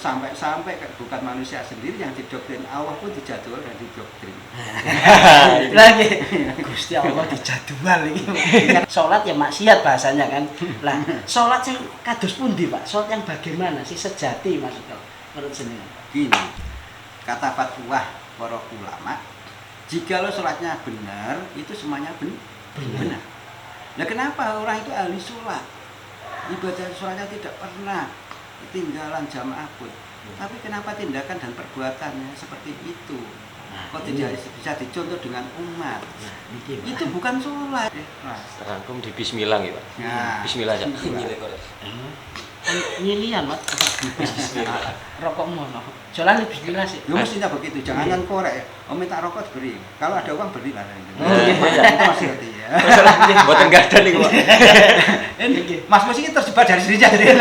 sampai bukan manusia sendiri yang didoktrin, Allah pun dijadwal dan didoktrin. Lagi Gusti Allah dijadwal iki. Salat ya maksiat bahasanya kan. Lah, salat yang kados pundi, Pak? Salat yang bagaimana sih sejati maksudnya menurut jenengan? Gini, kata fatwa para ulama, jikalau sholatnya benar, itu semuanya benar. Nah, kenapa orang itu ahli sholat? Ibadah sholatnya tidak pernah ketinggalan jamaah pun. Tapi kenapa tindakan dan perbuatannya seperti itu? Kok tidak bisa dicontoh dengan umat? Itu bukan sholat. Terangkum di Bismillah ya Pak. Nah, Bismillah aja. Nyilian, Mat. Bismillah. Rokok mono. Jalan Bismillah sih. ya mestinya begitu, jangan korek. Om minta rokok beri. Kalau ada uang berilah. Oh, iya. Itu masih ngerti ya. Mboten gadan niku Pak. Ini Mas Mus ini terjebak dari sini jadi.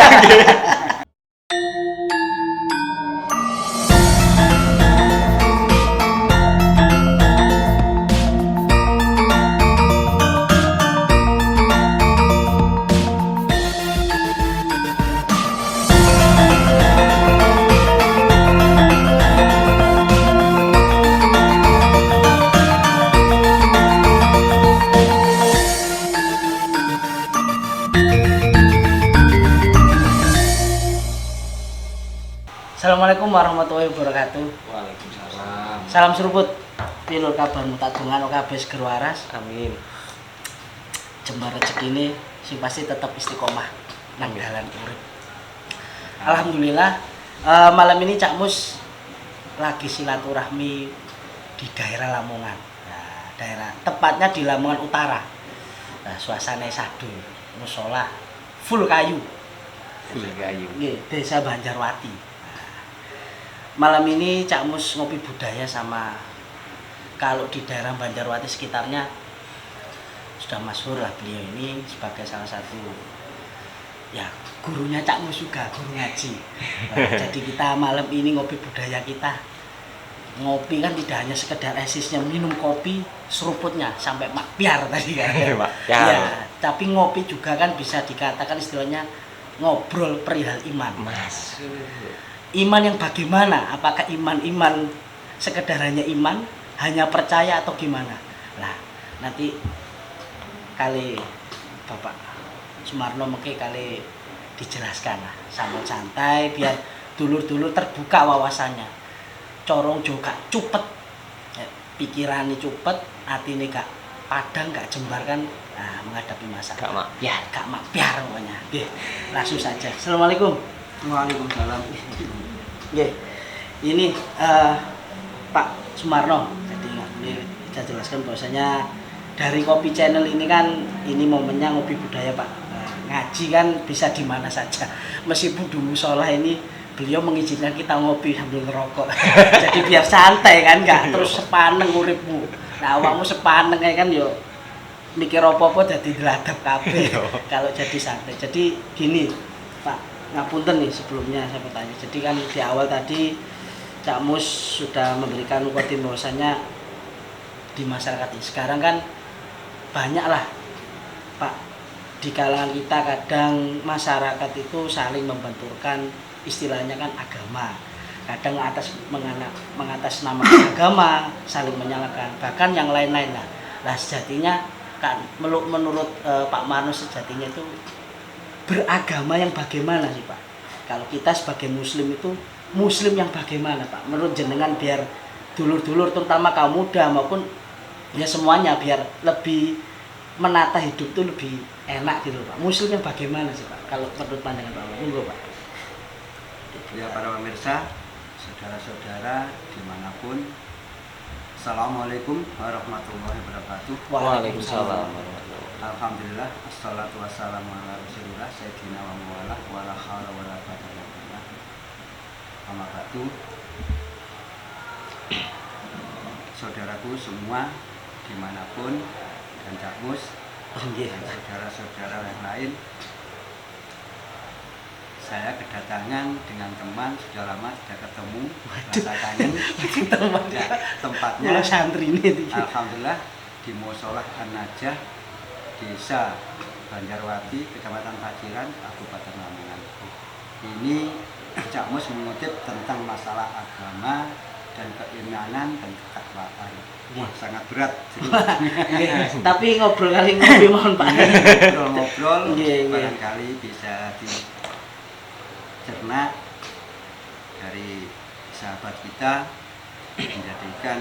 Assalamualaikum warahmatullahi wabarakatuh. Waalaikumsalam. Salam seruput. Pilur kabar mutadungan kabeh seger waras. Amin. Jembar rezekine sing pasti tetap istiqomah nang dalan urip. Alhamdulillah malam ini Cak Mus lagi silaturahmi di daerah Lamongan. Nah, daerah tepatnya di Lamongan Utara. Nah, suasana sadu, mushola full kayu. Full kayu. Nggih, Desa Banjarwati. Malam ini Cak Mus ngopi budaya sama kalau di daerah Banjarwati sekitarnya sudah masyhur lah beliau ini sebagai salah satu ya gurunya Cak Mus juga, guru ngaji. Jadi kita malam ini ngopi budaya kita. Ngopi kan tidak hanya sekedar esisnya minum kopi, seruputnya sampai makpiar tadi kan. Ya, tapi ngopi juga kan bisa dikatakan istilahnya ngobrol perihal iman. Mas. Iman yang bagaimana? Apakah iman sekedar hanya iman, hanya percaya atau gimana? Nah, nanti kali Bapak Sumarno mungkin kali dijelaskan lah, sambil santai biar dulur-dulur terbuka wawasannya. Corong juga cupet, pikirannya cupet, hatinya gak padang, gak jembar kan, nah, menghadapi masalah. Gak makpiar pokoknya. Oke, langsung saja. Assalamualaikum. Waalaikumsalam. Oke, ini Pak Sumarno. Jadi saya jelaskan bahwasanya dari Kopi Channel ini kan ini momennya ngopi budaya Pak. Ngaji kan bisa di mana saja. Meskipun di musola ini beliau mengizinkan kita ngopi sambil ngerokok. Jadi biar santai kan, nggak terus sepaneng uripmu. Nah, awakmu sepaneng kan yo mikir apa-apa jadi diladap kabeh. Kalau jadi santai. Jadi gini, Pak. Ngapunten nih sebelumnya saya bertanya. Jadi kan di awal tadi Cak Mus sudah memberikan ukti bahwasanya di masyarakat ini sekarang kan banyaklah Pak di kalangan kita kadang masyarakat itu saling membenturkan istilahnya kan agama. Kadang mengatas nama agama saling menyalahkan bahkan yang lain-lain lah. Nah sejatinya kan menurut Pak Marno sejatinya itu beragama yang bagaimana sih Pak? Kalau kita sebagai muslim itu muslim yang bagaimana Pak? Menurut jenengan biar dulur-dulur terutama kaum muda maupun ya semuanya biar lebih menata hidup itu lebih enak gitu Pak. Muslim yang bagaimana sih Pak? Kalau menurut pandangan Pak, monggo Pak. Ya para pemirsa, saudara-saudara dimanapun, Assalamualaikum warahmatullahi wabarakatuh. Waalaikumsalam. Alhamdulillah, assalatu wassalamu ala rasulillah sayyidina wa mawala wala hawla wala quwwata illa billah. Amma ba'du. Saudaraku semua dimanapun dan Cak Mus dan saudara-saudara yang lain, saya kedatangan dengan teman sudah lama tidak ketemu, rasa kangen. Tempatnya santri ini. Alhamdulillah di Musholah An-Najah Desa Banjarwati, Kecamatan Paciran, Kabupaten Lamongan. Ini Camus mengutip tentang masalah agama dan keimanan dan ketakwaan. Wah, sangat berat. Tapi ngobrol kali ngopi mohon Pak. Ngobrol-ngobrol Iya, iya. barangkali bisa dicerna dari sahabat kita, menjadikan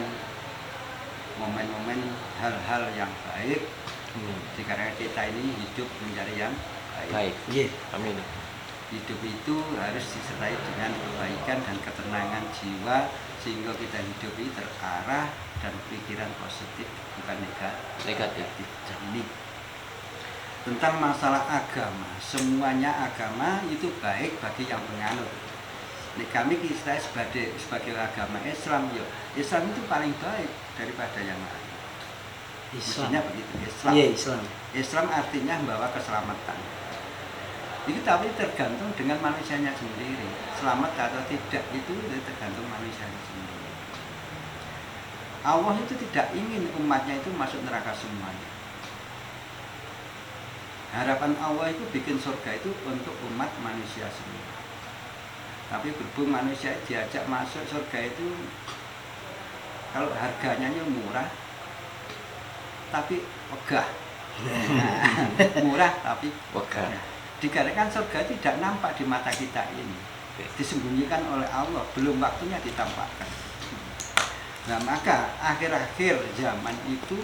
momen-momen hal-hal yang baik, dikarenakan kita ini hidup mencari yang baik. Baik. Amin. Hidup itu harus disertai dengan kebaikan dan ketenangan jiwa, sehingga kita hidup ini terarah dan pikiran positif, bukan negatif. Ini tentang masalah agama, semuanya agama itu baik bagi yang menganut. Nek kami kita sebagai agama Islam, Islam itu paling baik daripada yang lain. Mestinya begitu. Islam. Iya, Islam. Islam artinya membawa keselamatan. Itu tapi tergantung dengan manusianya sendiri. Selamat atau tidak itu tergantung manusianya sendiri. Allah itu tidak ingin umatnya itu masuk neraka semuanya. Harapan Allah itu bikin surga itu untuk umat manusia semua. Tapi berhubung manusia diajak masuk surga itu, kalau harganya murah tapi wegah. Murah tapi Wegah. Dikarenakan surga tidak nampak di mata kita ini, disembunyikan oleh Allah, belum waktunya ditampakkan. Nah, maka akhir-akhir zaman itu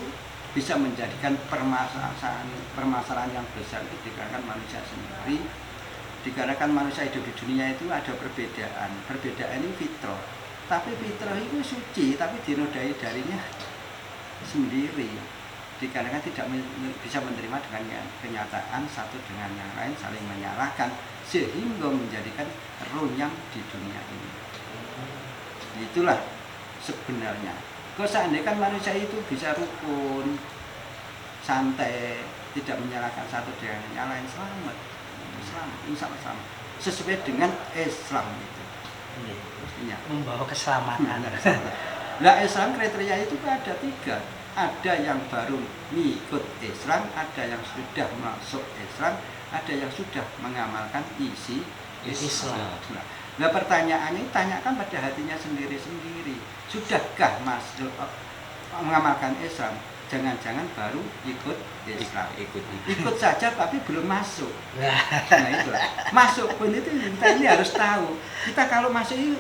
bisa menjadikan permasalahan yang besar itu dikarenakan manusia sendiri. Dikarenakan manusia hidup di dunia itu ada perbedaan. Perbedaan ini fitrah. Tapi fitrah itu suci, tapi dinodai darinya sendiri. Dikarenakan tidak bisa menerima dengan kenyataan satu dengan yang lain, saling menyalahkan, sehingga menjadikan runyam di dunia ini. Itulah sebenarnya. Kalau seandainya kan manusia itu bisa rukun, santai, tidak menyalahkan satu dengan yang lain, selamat, insya Allah selamat. Sesuai dengan Islam itu. Mestinya Membawa keselamatan. Nah, Islam kriteria itu ada 3. Ada yang baru mengikut Islam, ada yang sudah masuk Islam, ada yang sudah mengamalkan isi Islam. Nah, pertanyaannya tanyakan pada hatinya sendiri-sendiri. Sudahkah masuk mengamalkan Islam? Jangan-jangan baru ikut Islam. Ikut saja tapi belum masuk. Nah, itulah. Masuk pun itu kita ini harus tahu. Kita kalau masuk itu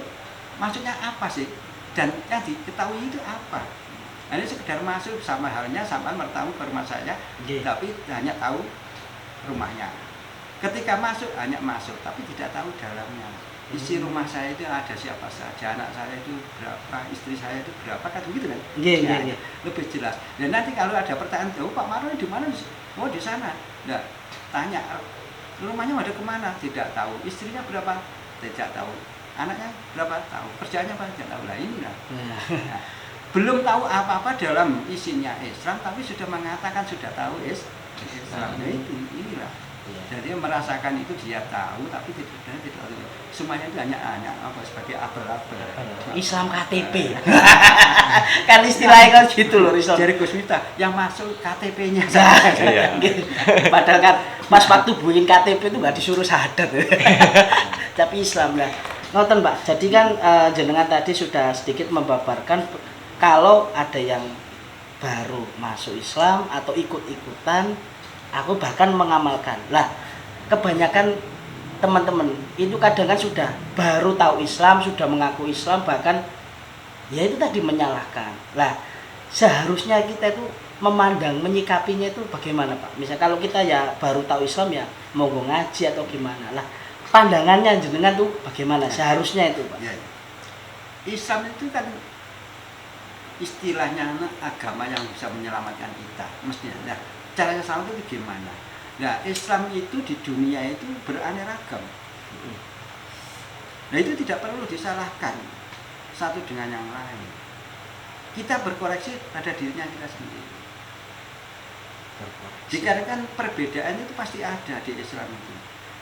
maksudnya apa sih? Dan yang diketahui itu apa? Ini sekedar masuk, sama halnya sama bertamu ke rumah saya, tapi hanya tahu rumahnya. Ketika masuk hanya masuk, tapi tidak tahu dalamnya. Isi rumah saya itu ada siapa saja, anak saya itu berapa, istri saya itu berapa, kan begitu kan? Iya. Lebih jelas. Dan nanti kalau ada pertanyaan, oh Pak Marno di mana? Oh di sana. Nah, tanya rumahnya ada kemana? Tidak tahu. Istrinya berapa? Tidak tahu. Anaknya berapa? Tahu. Kerjanya apa? Tidak tahu. Lah inilah. Nah, belum tahu apa-apa dalam isinya Islam, tapi sudah mengatakan sudah tahu Islam. Nah, inilah. Jadi merasakan itu dia tahu, tapi tidak tahu. Semuanya itu hanya apa sebagai abal-abal. Islam KTP. Kan istilahnya kan gitu loh, Islam. Dari Gus Miftah yang masuk KTP-nya Iya. Padahal kan pas waktu buin KTP itu nggak disuruh syahadat. Tapi Islam lah. Nonton Pak. Jadi kan jenengan tadi sudah sedikit membabarkan kalau ada yang baru masuk Islam atau ikut-ikutan, aku bahkan mengamalkan. Lah, kebanyakan teman-teman itu kadang kan sudah baru tahu Islam, sudah mengaku Islam, bahkan ya itu tadi menyalahkan. Lah, seharusnya kita itu memandang, menyikapinya itu bagaimana Pak? Misal kalau kita ya baru tahu Islam ya mau ngaji atau gimana. Lah, pandangannya jenengan tuh bagaimana? Seharusnya itu Pak. Ya. Islam itu kan istilahnya agama yang bisa menyelamatkan kita. Mestinya. Nah, caranya selamat itu gimana? Nah, Islam itu di dunia itu beraneka ragam. Nah, itu tidak perlu disalahkan satu dengan yang lain. Kita berkoreksi pada dirinya kita sendiri. Dikarenakan perbedaan itu pasti ada di Islam itu.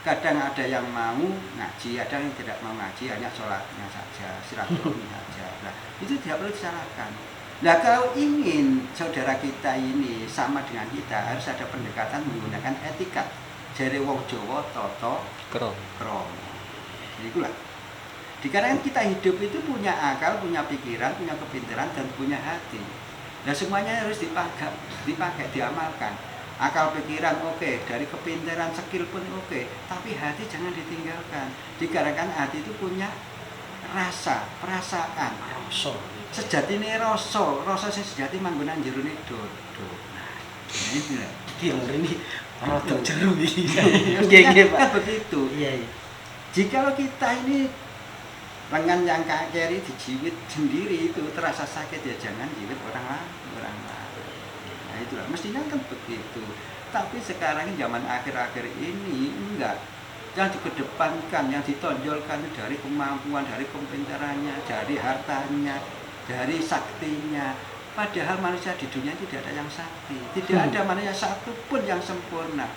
Kadang ada yang mau ngaji, ada yang tidak mau ngaji, hanya sholatnya saja, silaturahmi saja. Nah, itu tidak perlu disalahkan. Nah, kalau ingin saudara kita ini sama dengan kita, harus ada pendekatan menggunakan etikat. Jare wong Jawa tata krama. Itulah. Dikarenakan kita hidup itu punya akal, punya pikiran, punya kepintaran, dan punya hati. Nah semuanya harus dipakai, diamalkan. Akal pikiran oke, dari kepintaran skill pun oke, tapi hati jangan ditinggalkan. Dikarenakan hati itu punya rasa, perasaan. Rasa. Sejatine rasa sing sejati manggonan jerone dodo. Nah, ini lah. Ini rada jeru iki. Nggih, Pak. Begitu. Iya, iya. Jikalau kita ini lengan yang kiri dijiwit sendiri itu terasa sakit, ya jangan jiwit orang lain. Nah itulah mestinya kan begitu. Tapi sekarang zaman akhir-akhir ini enggak. Yang dikedepankan, yang ditonjolkan itu dari kemampuan, dari kepintarannya, dari hartanya, dari saktinya. Padahal manusia di dunia tidak ada yang sakti. Tidak ada manusia satu pun yang sempurna.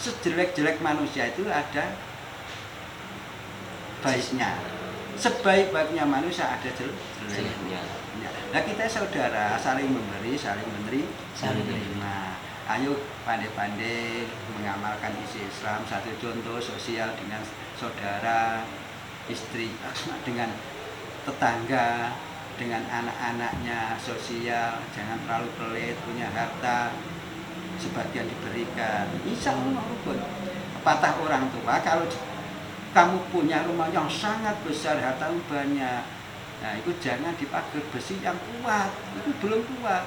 Sejelek-jelek manusia itu ada baiknya. Sebaik-baiknya manusia ada jeleknya. Nah kita saudara saling memberi, saling menerima. Ayo pandai-pandai mengamalkan isi Islam. Satu contoh sosial dengan saudara, istri, dengan tetangga, dengan anak-anaknya sosial. Jangan terlalu pelit, punya harta sebagian diberikan. Insya Allah rukun. Patah orang tua kalau kamu punya rumah yang sangat besar, harta banyak, nah itu jangan dipagar besi yang kuat, itu belum kuat.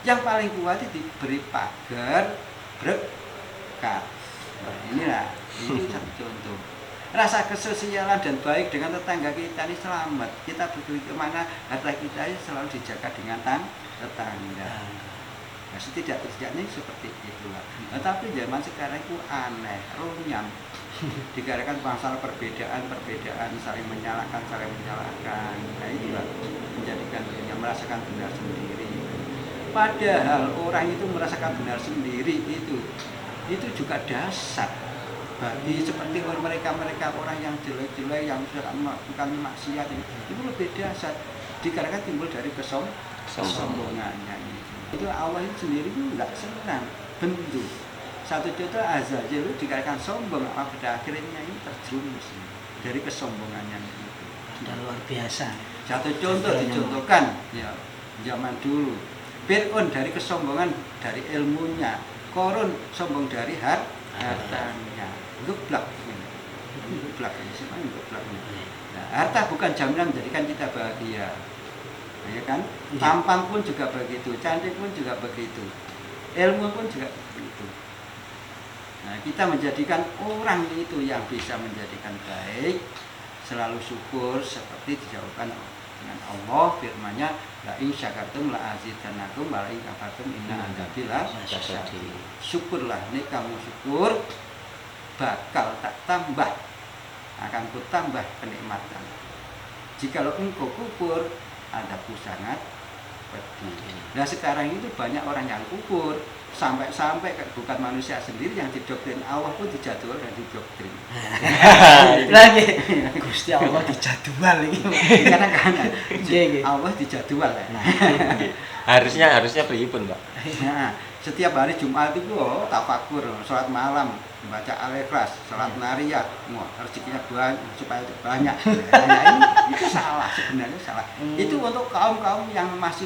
Yang paling kuat itu diberi pagar berkat. Nah, inilah ini satu contoh. Rasa kesosialan dan baik dengan tetangga kita ini selamat. Kita pergi kemana harta kita ini selalu dijaga dengan tetangga. Nah, setidaknya seperti itulah. Nah, tapi zaman sekarang itu aneh, runyam. Dikarenakan masalah perbedaan saling menyalahkan. Nah itulah menjadikan dirinya merasakan benar sendiri. Padahal orang itu merasakan benar sendiri itu juga dasar bagi seperti mereka orang yang jelek yang sudah melakukan maksiat itu lebih dasar dikarenakan timbul dari kesombongannya itu Allah itu sendiri itu nggak senang bentuk. Satu contoh Azazil dikarenakan sombong, pada akhirnya ini terjerumus dari kesombongannya itu. Sudah luar biasa. Satu contoh dicontohkan ya zaman dulu. Fir'aun dari kesombongan dari ilmunya, Korun sombong dari hartanya. Geblak ini. Nah, harta bukan jaminan menjadikan kita bahagia. Ya kan? Tampan pun juga begitu, cantik pun juga begitu. Ilmu pun juga begitu. Nah, kita menjadikan orang itu yang bisa menjadikan baik, selalu syukur seperti dijauhkan dengan Allah firman-Nya la in syakartum la azidannakum wa la in kafartum inna adzabi lasyadid. Syukurlah, nih kamu syukur bakal tak tambah, akan ku tambah kenikmatan. Jikalau engkau kufur, adabku sangat pedih. Nah sekarang itu banyak orang yang kufur, sampai bukan manusia sendiri yang didoktrin, Allah pun dijadwal dan didoktrin. Lagi Gusti Allah dijadwal ini. Karena Allah dijadwal. Nah, harusnya pripun, Pak? Nah, setiap hari Jumat itu tafakur, sholat malam, baca Al-Ikhlas, sholat nariyah, rezekinya banyak supaya banyak. Nah, itu salah sebenarnya salah. Itu untuk kaum yang masih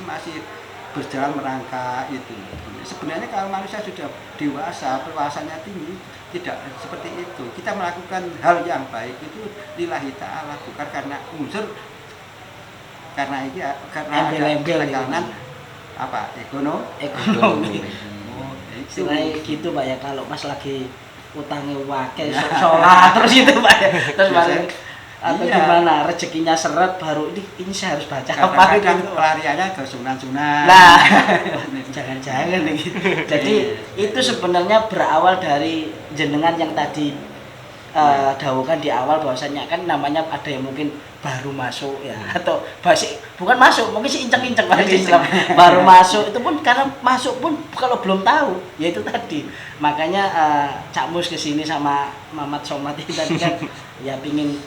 berjalan merangkak itu. Sebenarnya kalau manusia sudah dewasa, perwasannya tinggi, tidak seperti itu. Kita melakukan hal yang baik itu lillahi ta'ala, bukan karena unsur, karena ada tekanan apa ekonomi. Istilahnya gitu Pak ya, kalau pas lagi utangnya wakil sholat terus itu Pak ya, terus baru atau gimana rezekinya seret baru ini saya harus baca apa gitu. Pelariannya ke sunan-sunan. Nah, jangan-jangan nih. Jadi itu sebenarnya berawal dari jenengan yang tadi dahulukan di awal bahwasanya kan namanya ada yang mungkin baru masuk ya atau bukan masuk mungkin sih inceng-inceng Islam baru masuk itu pun karena masuk pun kalau belum tahu ya itu tadi makanya Cak Mus kesini sama Mamat Somad itu tadi kan ya pingin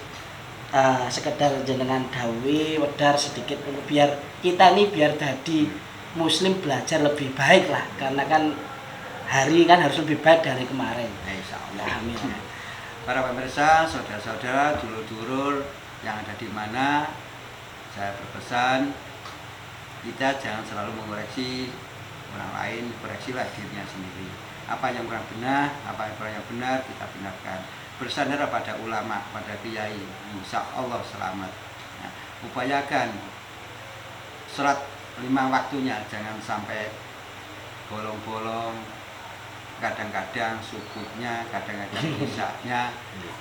sekedar jenengan dawi wedar sedikit biar kita nih biar jadi muslim belajar lebih baik lah karena kan hari kan harus lebih baik dari kemarin. Insyaallah. Amin. Para pemirsa, saudara-saudara, dulur-dulur di mana saya berpesan kita jangan selalu mengoreksi orang lain, koreksilah dirinya sendiri. Apa yang kurang benar, apa yang benar kita benarkan. Bersandar pada ulama, pada kiai, insya Allah selamat. Nah, upayakan sholat 5 waktunya, jangan sampai bolong-bolong. Kadang-kadang subuhnya, kadang-kadang isya-nya,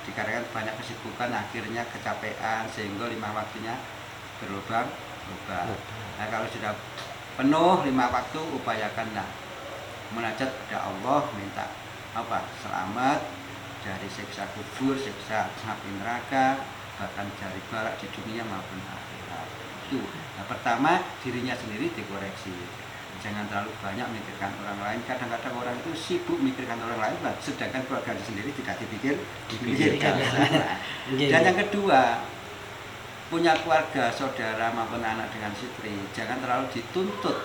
dikarenakan banyak kesibukan akhirnya kecapean sehingga 5 waktunya berubah. Nah, kalau sudah penuh 5 waktu, upayakanlah munajat pada Allah, minta selamat dari siksa kubur, siksa api neraka, bahkan dari balak di dunia maupun akhirat. Itu. Nah, pertama dirinya sendiri dikoreksi. Jangan terlalu banyak memikirkan orang lain. Kadang-kadang orang itu sibuk memikirkan orang lain, sedangkan keluarga sendiri tidak dipikirkan. Dan yang kedua, punya keluarga, saudara maupun anak dengan istri, jangan terlalu dituntut.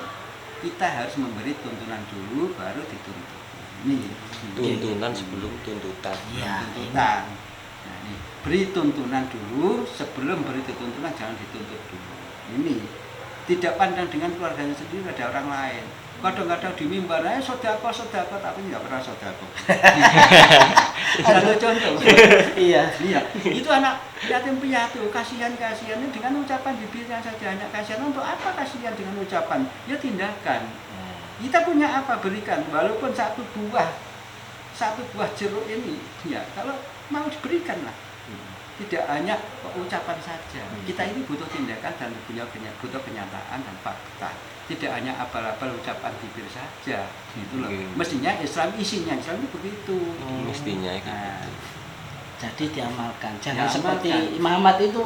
Kita harus memberi tuntunan dulu, baru dituntut. Ini tuntunan sebelum tuntutan. Ya, tuntutan. Nah, ini beri tuntunan dulu, sebelum beri tuntunan jangan dituntut dulu. Ini tidak pandang dengan keluarganya sendiri, ada orang lain. Kadang-kadang di mimbar, sodako, tapi nggak pernah sodako. Satu contoh. Iya. Itu anak yatim piatu, kasihan dengan ucapan bibirnya saja, hanya kasihan. Untuk apa kasihan dengan ucapan? Ya tindakan. Kita punya apa berikan, walaupun satu buah jeruk ini, ya kalau mau diberikanlah. Tidak hanya ucapan saja. Kita ini butuh tindakan dan butuh kenyataan dan fakta. Tidak hanya abal-abal ucapan bibir saja. Gitu loh. Mestinya Islam isinya Islam itu begitu. Mestinya gitu. Jadi diamalkan. Jangan seperti Imam Ahmad itu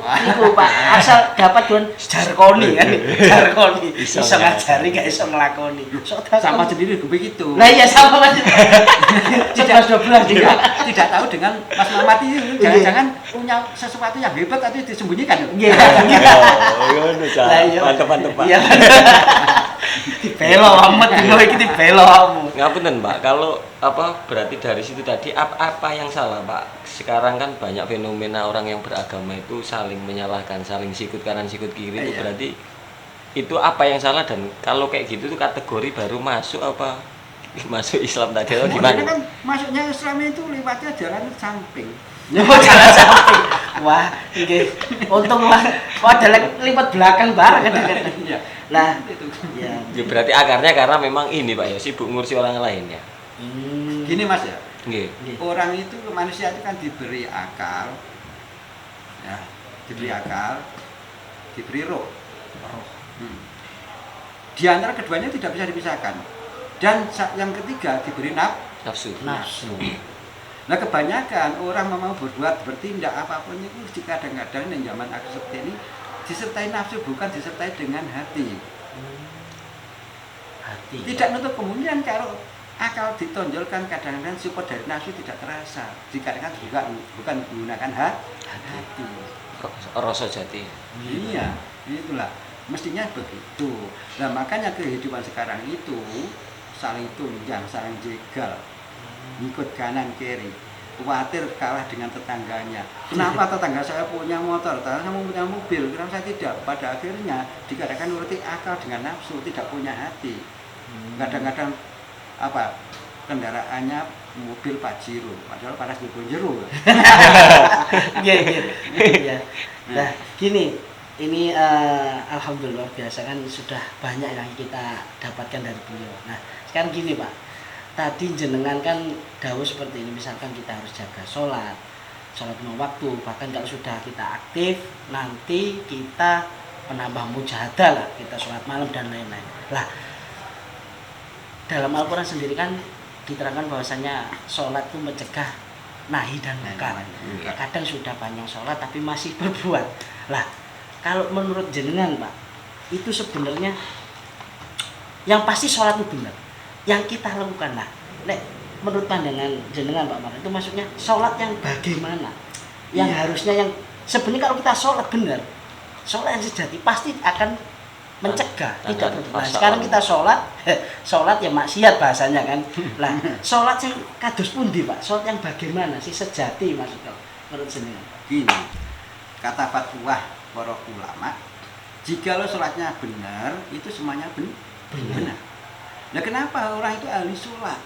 Pak, asal dapat duan jarkoni kan. Jarkoni. Iso ngajari gak iso nglakoni. Sama sendiri begitu. Nah iya sama Mas. Tidak tahu dengan Mas Muhammad itu jangan-jangan punya sesuatu yang hebat tapi disembunyikan. Iya. Mantap Pak. Dibelo amat dino iki dibelo kamu. Ngapunten Pak, kalau berarti dari situ tadi apa yang salah Pak? Sekarang kan banyak fenomena orang yang beragama itu saling menyalahkan, saling sikut kanan sikut kiri, itu berarti itu apa yang salah, dan kalau kayak gitu tuh kategori baru masuk apa masuk Islam tadi atau gimana? Kan masuknya Islam itu lewatnya jalan samping. Jalan samping. Wah, nggih. Untung ada lipat belakang bareng kan. Nah, itu. Ya. Ya berarti akarnya karena memang ini Pak ya, sibuk ngurusi orang lain ya. Gini Mas ya. Nggih. Orang itu, manusia itu kan diberi akal. Ya, diberi akal, diberi roh. Di antara keduanya tidak bisa dipisahkan. Dan yang ketiga diberi Nafsu. Nah, kebanyakan orang mau berbuat, bertindak apapun itu kadang-kadang di zaman akhir seperti ini disertai nafsu, bukan disertai dengan hati. Tidak nutup kemungkinan kalau akal ditonjolkan, kadang-kadang support dari nafsu tidak terasa. Dikarenakan juga bukan menggunakan hati. Rasa jati. Iya, itulah. Mestinya begitu. Nah, makanya kehidupan sekarang itu saling tunjang, saling jegal, ikut kanan kiri, khawatir kalah dengan tetangganya. Kenapa tetangga saya punya motor, tetangga saya punya mobil, kenapa saya tidak? Pada akhirnya dikatakan nuruti akal dengan nafsu, tidak punya hati. Kadang-kadang kendaraannya mobil Pajero, padahal panas di Bonjero. Iya. Nah, gini, ini alhamdulillah biasa kan sudah banyak yang kita dapatkan dari beliau. Nah, sekarang gini Pak, tadi jenengan kan dawuh seperti ini, misalkan kita harus jaga sholat 5 waktu, bahkan kalau sudah kita aktif nanti kita menambah mujahadah lah, kita sholat malam dan lain-lain. Lah, dalam Al-Quran sendiri kan diterangkan bahwasanya sholat itu mencegah nahi dan munkar. Kadang sudah banyak sholat tapi masih berbuat. Lah, kalau menurut jenengan Pak, itu sebenarnya yang pasti sholat itu benar, yang kita lakukan lah. Menurut pandangan jenengan Pak Mar, itu maksudnya sholat yang bagaimana? Yang harusnya yang sebenarnya kalau kita sholat benar, sholat yang sejati pasti akan mencegah, tidak berbuat. Nah, sekarang kita sholat ya maksiat bahasanya kan. Lah, sholat yang kados pundi Pak? Sholat yang bagaimana sih sejati maksudnya menurut jenengan? Gini, kata fatwa para ulama, jikalau sholatnya benar, itu semuanya benar. Nah, kenapa orang itu ahli sholat?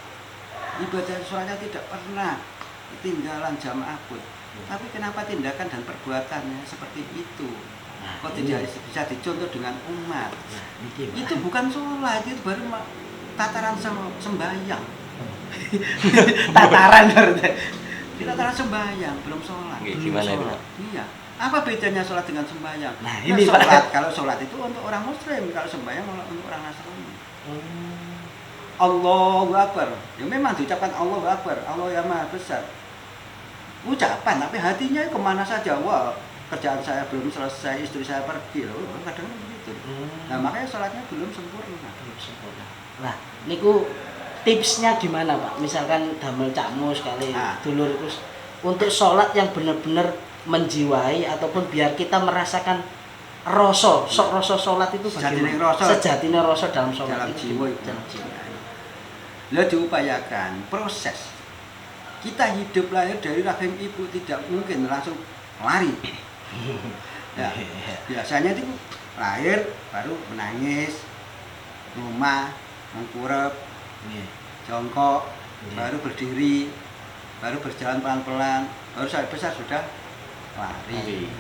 Ibadah sholatnya tidak pernah ketinggalan jamaah pun. Tapi kenapa tindakan dan perbuatannya seperti itu? Kok tidak bisa dicontoh dengan umat? Itu bukan sholat, itu baru tataran sembahyang. Tataran berarti. Kita tataran sembahyang, belum sholat. Gimana itu? Iya. Apa bedanya sholat dengan sembahyang? Nah, ini sholat, kalau sholat itu untuk orang muslim, kalau sembahyang untuk orang Nasrani. Allahu Akbar. Ya memang diucapkan Allahu Akbar, Allah yang Maha Besar. Ucapan, tapi hatinya kemana saja? Wah, kerjaan saya belum selesai, istri saya pergi loh. Kadang begitu. Nah, makanya sholatnya belum sempurna. Nah, niku tipsnya gimana Pak? Misalkan damel cakmu sekali dulur itu untuk sholat yang benar-benar menjiwai ataupun biar kita merasakan rasa sholat itu bagaimana? Sejatinya rasa dalam sholat dalam itu jiwa. Lah diupayakan proses. Kita hidup lahir dari rahim ibu tidak mungkin langsung lari. Ya, biasanya itu lahir baru menangis, rumah, mengkurep, jongkok, baru berdiri, baru berjalan pelan-pelan, baru sampai besar sudah lari.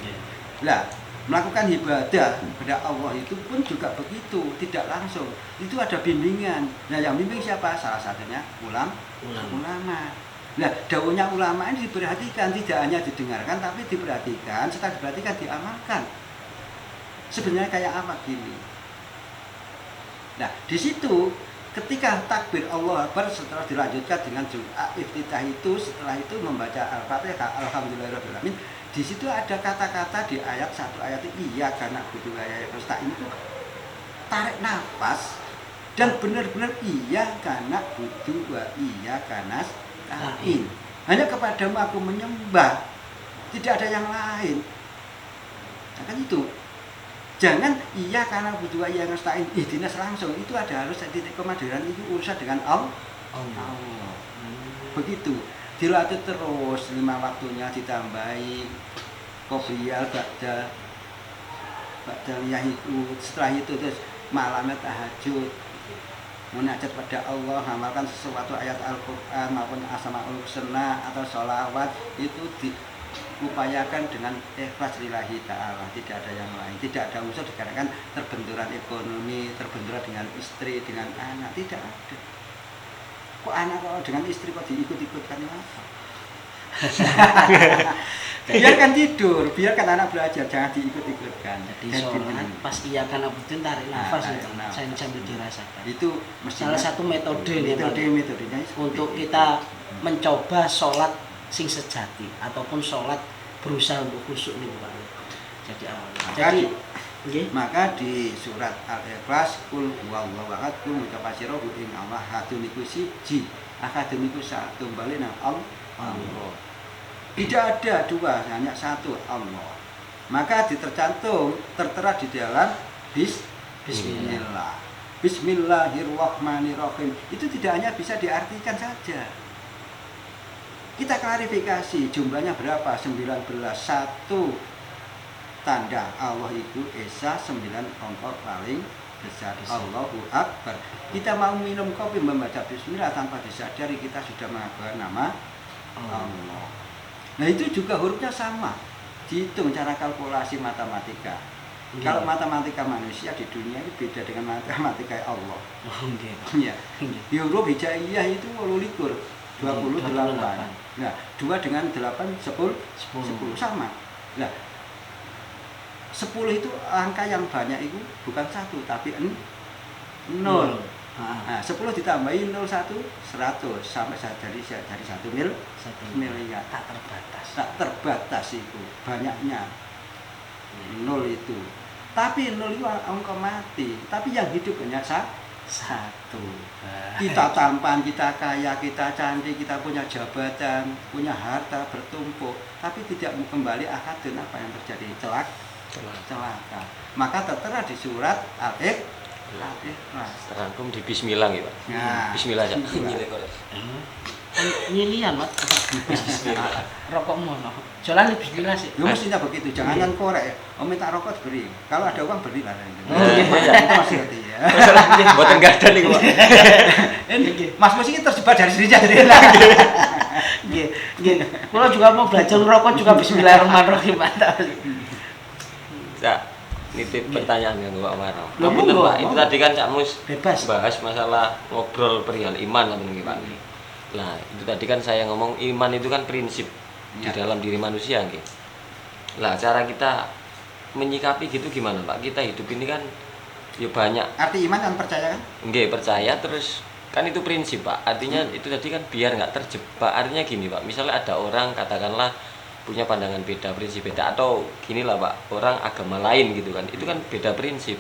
Nah, melakukan ibadah kepada Allah itu pun juga begitu, tidak langsung. Itu ada bimbingan. Nah, yang bimbing siapa? Salah satunya ulama. Nah, dawuhnya ulama ini diperhatikan, tidak hanya didengarkan, tapi diperhatikan, setelah diperhatikan diamalkan. Sebenarnya kayak apa gini? Nah, di situ ketika takbir Allah Akbar setelah dilanjutkan dengan doa iftitah itu, setelah itu membaca Al-Fatihah, Alhamdulillahirobbilalamin. Di situ ada kata-kata di ayat satu ayat iya karena butuh ayat mustaqim itu tarik nafas dan benar-benar iya karena butuh wa iya karena nasta'in. Hanya kepadamu aku menyembah, tidak ada yang lain. Nah, kan itu. Jangan iya karena butuh wa iya nasta'in ihdinas langsung, itu ada harus titik kemadiran itu urusan dengan Allah. Begitu. Dilatih terus 5 waktunya ditambahi qobliyah ba'da yahiku, setelah itu terus malamnya tahajud munajat pada Allah, amalkan sesuatu ayat Al-Quran maupun asmaul husna atau sholawat itu diupayakan dengan ikhlas lillahi ta'ala, tidak ada yang lain, tidak ada unsur dikarenakan terbenturan ekonomi, terbenturan dengan istri, dengan anak, tidak ada. Kok anak kalau dengan istri kok diikut-ikutkan apa? Biarkan tidur, biarkan anak belajar, jangan diikut-ikutkan. Jadi sholat pas iya karena butuh tarik nafas itu, saya sambil dirasakan. Itu salah satu metodenya untuk itu. Kita mencoba sholat sing sejati ataupun sholat berusaha untuk khusyuk nih Pak. Jadi awalnya. Maka di surat Al-Ikhlas kul huwallahu ahad kul mutafasiro ing Allah hadu niku siji akadu niku satu balik nang Allah. Tidak ada dua, hanya satu Allah. Maka tertera di dalam Bismillah. Bismillahirrahmanirrahim. Itu tidak hanya bisa diartikan saja. Kita klarifikasi jumlahnya berapa? 19. Satu tanda Allah itu Esa 9 angka paling besar. Allahu Akbar. Kita mau minum kopi membaca bismillah tanpa disadari kita sudah mengaku nama Allah. Nah itu juga hurufnya sama. Dihitung cara kalkulasi matematika. Kalau matematika manusia di dunia itu beda dengan matematika Allah. Ya. Huruf hijaiyah itu 28. Nah, 2 dengan 8 10 sama. Nah, 10 itu angka yang banyak itu bukan 1 tapi 0. Nah, 10 ditambahi 0 1 100 sampai jadi 1 miliar. Tak terbatas itu banyaknya 0 itu. Tapi 0 itu angka mati, tapi yang hidup hanya 1. Kita tampan, kita kaya, kita cantik, kita punya jabatan, punya harta bertumpuk, tapi tidak kembali akadun apa yang terjadi celaka. Maka tertera di surat Al-Ikhlas. Terangkum di Bismillah ya Pak. Nah, Bismillah aja. Nyilian, Mat. Rokok mono. Jalan bismillah sih. Ya mestinya begitu, jangan yang korek. Om minta rokok diberi. Kalau ada uang berilah. Oh, iya. Itu masih ngerti ya. Mboten gadah niku, Pak. Ini Mas Mus ini terjebak dari sini jadi enak. Nggih, nggih. Kula juga mau belajar ngerokok juga bismillahirrahmanirrahim, Pak. Nah, nitip pertanyaan ya Pak Marno. Loh, Bener, monggo, Pak, itu monggo. tadi kan Cak Mus Bebas. bahas masalah ngobrol perihal iman apa nih Pak. Nah, itu tadi kan saya ngomong iman itu kan prinsip di Ya. dalam diri manusia nggih. Lah, cara kita menyikapi gitu gimana Pak? Kita hidup ini kan ya banyak Arti iman kan percaya kan? nggih percaya terus kan itu prinsip Pak. Artinya itu tadi kan biar nggak terjebak. Artinya gini Pak, misalnya ada orang katakanlah punya pandangan beda, prinsip beda atau gini lah Pak, orang agama lain gitu kan. Itu kan beda prinsip.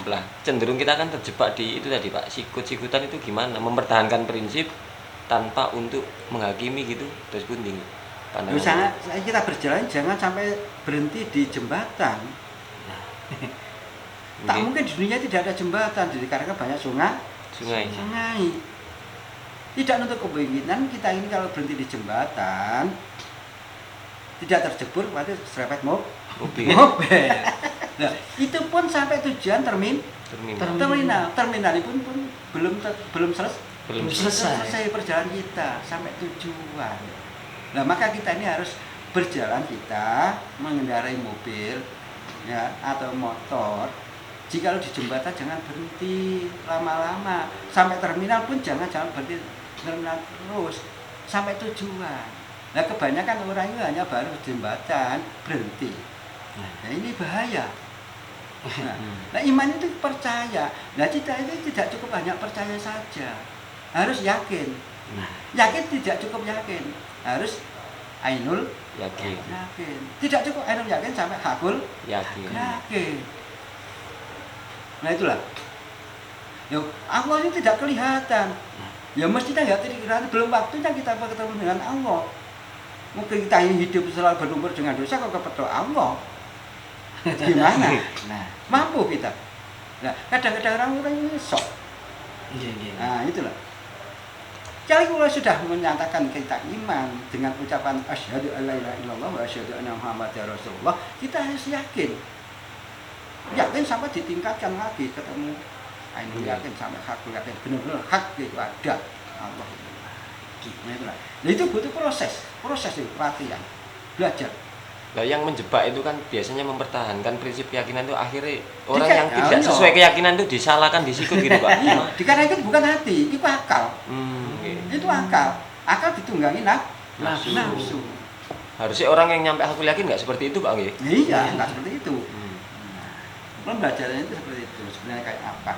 Lah, cenderung kita kan terjebak di itu tadi Pak. Sikut-sikutan itu gimana? Mempertahankan prinsip tanpa untuk menghakimi gitu. Terus kunting. Misalnya kita berjalan jangan sampai berhenti di jembatan. Tak Nggih. mungkin di dunia tidak ada jembatan, dikarenakan banyak sungai. Sungai. Tidak untuk kemungkinan kita ini kalau berhenti di jembatan tidak terjebur pada serempet Mobil. mobil. Nah, itu pun sampai tujuan Terminal. terminal pun belum Belum selesai perjalanan kita sampai tujuan. Nah, maka kita ini harus berjalan kita mengendarai mobil ya atau motor. Jika di jembatan jangan berhenti lama-lama. Sampai terminal pun jangan berhenti terminal terus sampai tujuan. Nah, kebanyakan orang itu hanya baru jembatan berhenti. Nah, ini bahaya. Nah, iman itu percaya. Nah, kita itu tidak cukup hanya percaya saja. Harus yakin. Yakin tidak cukup yakin. Harus ainul Yakin. yakin. Tidak cukup ainul yakin sampai hakul Yakin. yakin. Nah, itulah. Ya, Allah ini tidak kelihatan. Ya mestinya nggak kelihatan. Belum waktunya kita bertemu dengan Allah. Mungkin kita ini hidup selalu berlumpur dengan dosa kok kepetok Allah. Gimana? Nah, Mampu kita. Nah, kadang-kadang orang ini sok. nggih, nggih. Nah, itulah. Kalau kita sudah menyatakan kita iman dengan ucapan asyhadu alla ilaha illallah wa asyhadu anna muhammadar rasulullah, kita harus yakin. Yakin sampai ditingkatkan lagi ketemu ainul yakin sampai hakul yakin benar-benar hak itu ada Allah. Nah, itulah. Nah, itu butuh proses itu latihan, belajar. Lah yang menjebak itu kan biasanya mempertahankan prinsip keyakinan itu akhirnya orang Dika- yang tidak iya. sesuai keyakinan itu disalahkan disikut gitu Pak. Iya, dikarenakan itu bukan hati, itu akal. Oke. Itu akal. Akal ditunggangi Nafsu. nafsu. Harusnya orang yang nyampe aku yakin nggak seperti itu Pak nggih. Iya, enggak seperti itu. Hmm. Nah, belajarnya itu seperti itu. Sebenarnya kayak apa?